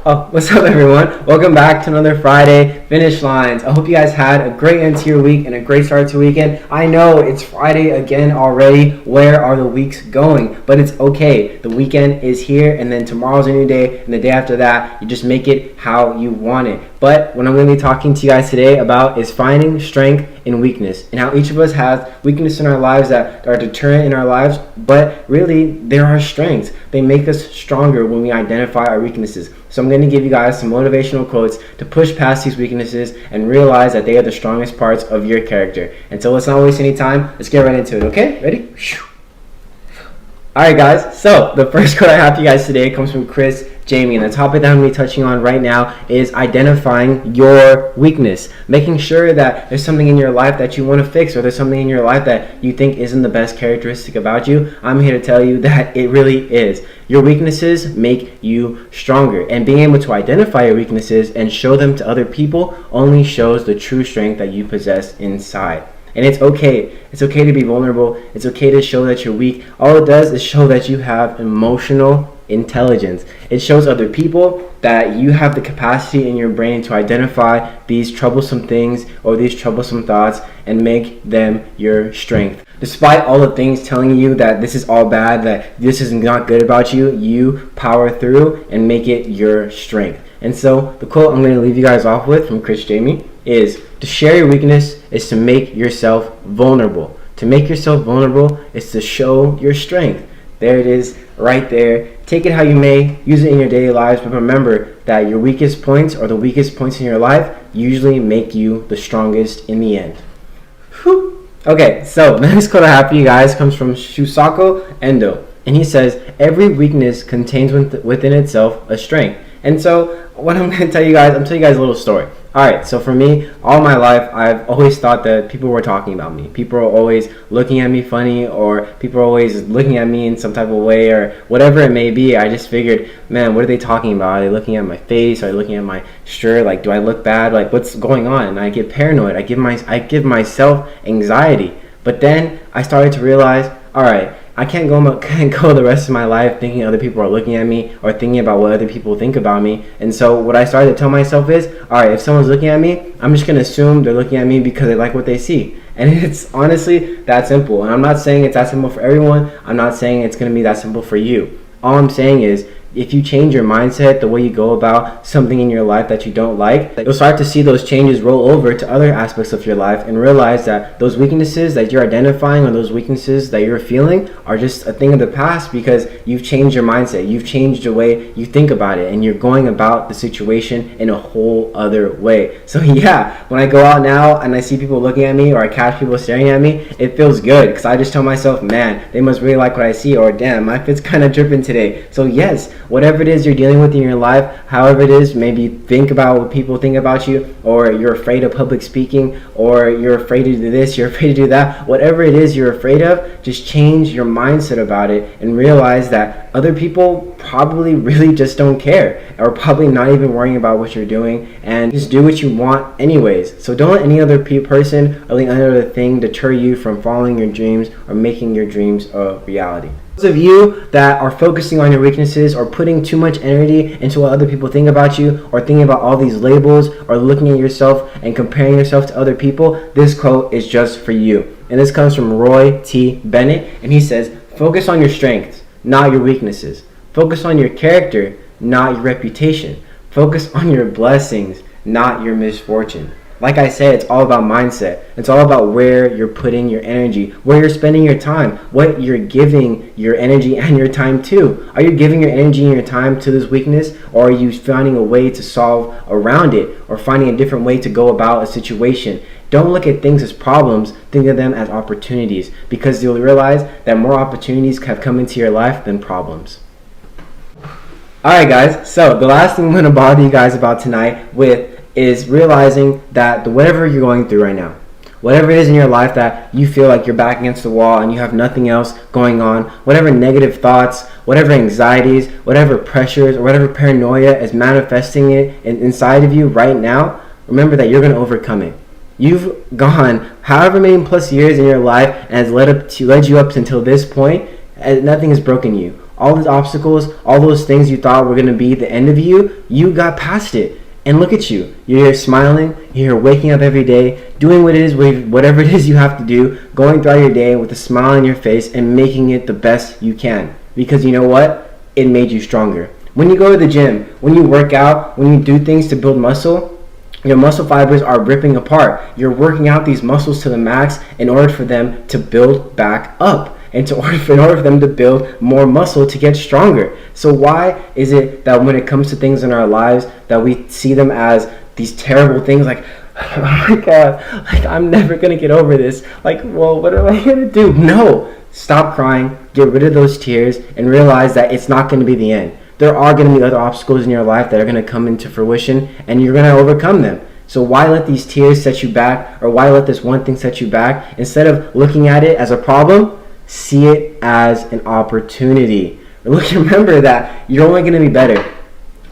Oh, what's up everyone? Welcome back to another Friday Finish Lines. I hope you guys had a great end to your week and a great start to weekend. I know it's Friday again already. Where are the weeks going? But it's okay. The weekend is here and then tomorrow's a new day and the day after that, you just make it how you want it. But what I'm going to be talking to you guys today about is finding strength in weakness and how each of us has weakness in our lives that are deterrent in our lives, but really there are strengths. They make us stronger when we identify our weaknesses. So I'm going to give you guys some motivational quotes to push past these weaknesses and realize that they are the strongest parts of your character. And so let's not waste any time. Let's get right into it, okay? Ready? Alright guys, so the first quote I have for you guys today comes from Chris Jamie, and the topic that I'm going to be touching on right now is identifying your weakness. Making sure that there's something in your life that you want to fix, or there's something in your life that you think isn't the best characteristic about you. I'm here to tell you that it really is. Your weaknesses make you stronger, and being able to identify your weaknesses and show them to other people only shows the true strength that you possess inside. And it's okay. It's okay to be vulnerable. It's okay to show that you're weak. All it does is show that you have emotional intelligence. It shows other people that you have the capacity in your brain to identify these troublesome things or these troublesome thoughts and make them your strength. Despite all the things telling you that this is all bad, that this is not good about you, you power through and make it your strength. And so the quote I'm going to leave you guys off with from Chris Jamie is, to share your weakness is to make yourself vulnerable. To make yourself vulnerable is to show your strength. There it is, right there. Take it how you may, use it in your daily lives, but remember that your weakest points or the weakest points in your life usually make you the strongest in the end. Whew. Okay, so the next quote I have for you guys comes from Shusaku Endo, and he says, every weakness contains within itself a strength. And so what I'm going to tell you guys, I'm telling you guys a little story. Alright, so for me, all my life, I've always thought that people were talking about me. People are always looking at me funny, or people are always looking at me in some type of way, or whatever it may be. I just figured, man, what are they talking about? Are they looking at my face? Are they looking at my shirt? Like, do I look bad? Like, what's going on? And I get paranoid. I give myself anxiety. But then I started to realize, alright, I can't go the rest of my life thinking other people are looking at me or thinking about what other people think about me. And so what I started to tell myself is, alright, if someone's looking at me, I'm just going to assume they're looking at me because they like what they see. And it's honestly that simple. And I'm not saying it's that simple for everyone. I'm not saying it's going to be that simple for you. All I'm saying is, if you change your mindset, the way you go about something in your life that you don't like, you'll start to see those changes roll over to other aspects of your life and realize that those weaknesses that you're identifying or those weaknesses that you're feeling are just a thing of the past because you've changed your mindset. You've changed the way you think about it and you're going about the situation in a whole other way. So yeah, when I go out now and I see people looking at me or I catch people staring at me, it feels good because I just tell myself, man, they must really like what I see, or damn, my fit's kind of dripping today. So yes, whatever it is you're dealing with in your life, however it is, maybe think about what people think about you, or you're afraid of public speaking, or you're afraid to do this, you're afraid to do that, whatever it is you're afraid of, just change your mindset about it and realize that other people probably really just don't care, or probably not even worrying about what you're doing, and just do what you want anyways. So don't let any other person or any other thing deter you from following your dreams or making your dreams a reality. Those of you that are focusing on your weaknesses or putting too much energy into what other people think about you, or thinking about all these labels, or looking at yourself and comparing yourself to other people, this quote is just for you. And this comes from Roy T. Bennett, and he says, focus on your strengths, not your weaknesses. Focus on your character, not your reputation. Focus on your blessings, not your misfortune. Like I said, it's all about mindset. It's all about where you're putting your energy, where you're spending your time, what you're giving your energy and your time to. Are you giving your energy and your time to this weakness, or are you finding a way to solve around it, or finding a different way to go about a situation? Don't look at things as problems, think of them as opportunities, because you'll realize that more opportunities have come into your life than problems. Alright guys, so the last thing I'm going to bother you guys about tonight with is realizing that whatever you're going through right now, whatever it is in your life that you feel like you're back against the wall and you have nothing else going on, whatever negative thoughts, whatever anxieties, whatever pressures, or whatever paranoia is manifesting it inside of you right now, remember that you're going to overcome it. You've gone however many plus years in your life and has led you up until this point, and nothing has broken you. All these obstacles, all those things you thought were going to be the end of you, you got past it. And look at you. You're here smiling. You're here waking up every day, doing whatever it is you have to do, going throughout your day with a smile on your face and making it the best you can. Because you know what? It made you stronger. When you go to the gym, when you work out, when you do things to build muscle, your muscle fibers are ripping apart. You're working out these muscles to the max in order for them to build back up. And in order for them to build more muscle to get stronger. So why is it that when it comes to things in our lives that we see them as these terrible things, like, oh my God, like I'm never gonna get over this. Like, well, what am I gonna do? No, stop crying, get rid of those tears, and realize that it's not gonna be the end. There are gonna be other obstacles in your life that are gonna come into fruition, and you're gonna overcome them. So why let these tears set you back, or why let this one thing set you back? Instead of looking at it as a problem, see it as an opportunity. Remember that you're only going to be better.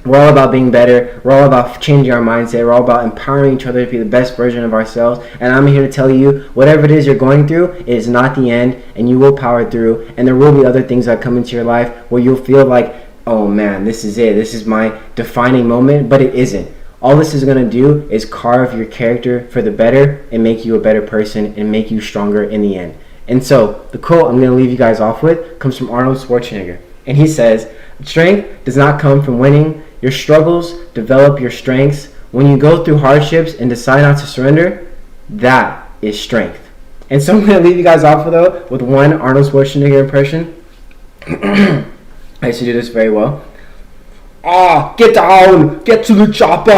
We're all about being better. We're all about changing our mindset. We're all about empowering each other to be the best version of ourselves. And I'm here to tell you, whatever it is you're going through, it is not the end, and you will power through. And there will be other things that come into your life where you'll feel like, oh man, this is it. This is my defining moment, but it isn't. All this is going to do is carve your character for the better and make you a better person and make you stronger in the end. And so, the quote I'm going to leave you guys off with comes from Arnold Schwarzenegger. And he says, strength does not come from winning. Your struggles develop your strengths. When you go through hardships and decide not to surrender, that is strength. And so I'm going to leave you guys off with one Arnold Schwarzenegger impression. I used to do this very well. Get down! Get to the chopper!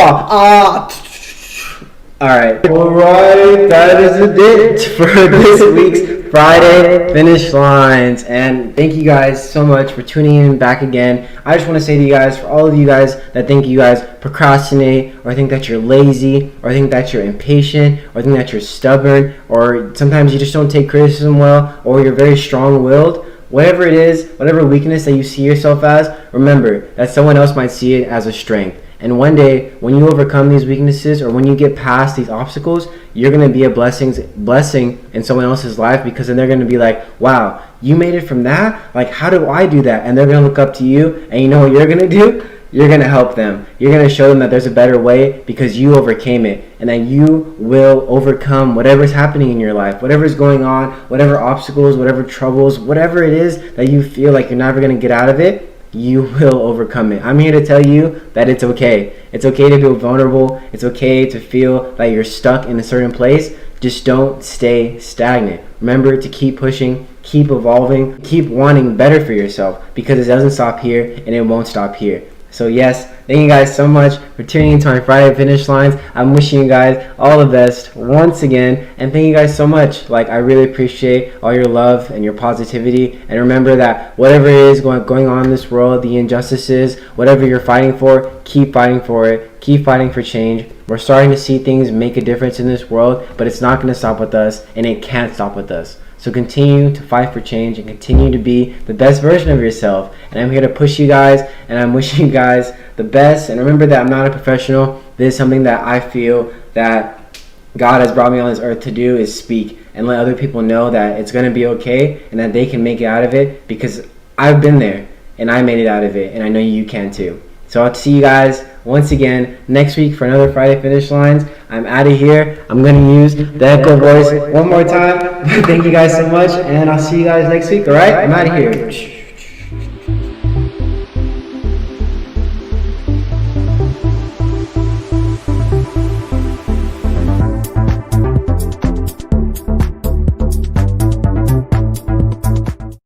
Alright, that is it for this week's Friday Finish Lines. And thank you guys so much for tuning in back again. I just want to say to you guys, for all of you guys that think you guys procrastinate, or think that you're lazy, or think that you're impatient, or think that you're stubborn, or sometimes you just don't take criticism well, or you're very strong-willed, whatever it is, whatever weakness that you see yourself as, remember that someone else might see it as a strength. And one day, when you overcome these weaknesses, or when you get past these obstacles, you're going to be a blessing in someone else's life, because then they're going to be like, wow, you made it from that? Like, how do I do that? And they're going to look up to you, and you know what you're going to do? You're going to help them. You're going to show them that there's a better way because you overcame it, and that you will overcome whatever's happening in your life, whatever's going on, whatever obstacles, whatever troubles, whatever it is that you feel like you're never going to get out of it. You will overcome it. I'm here to tell you that it's okay. It's okay to feel vulnerable. It's okay to feel that you're stuck in a certain place. Just don't stay stagnant. Remember to keep pushing, keep evolving, keep wanting better for yourself, because it doesn't stop here and it won't stop here. So yes, thank you guys so much for tuning into my Friday Finish Lines. I'm wishing you guys all the best once again, and thank you guys so much. Like, I really appreciate all your love and your positivity. And remember that whatever it is going on in this world, the injustices, whatever you're fighting for, keep fighting for it. Keep fighting for change. We're starting to see things make a difference in this world, but it's not going to stop with us, and it can't stop with us. So continue to fight for change and continue to be the best version of yourself. And I'm here to push you guys, and I'm wishing you guys the best. And remember that I'm not a professional. This is something that I feel that God has brought me on this earth to do, is speak and let other people know that it's going to be okay and that they can make it out of it, because I've been there and I made it out of it, and I know you can too. So I'll see you guys once again next week for another Friday Finish Lines. I'm out of here. I'm going to use the echo voice one more time. Thank you guys so much, and I'll see you guys next week, alright? I'm out of here.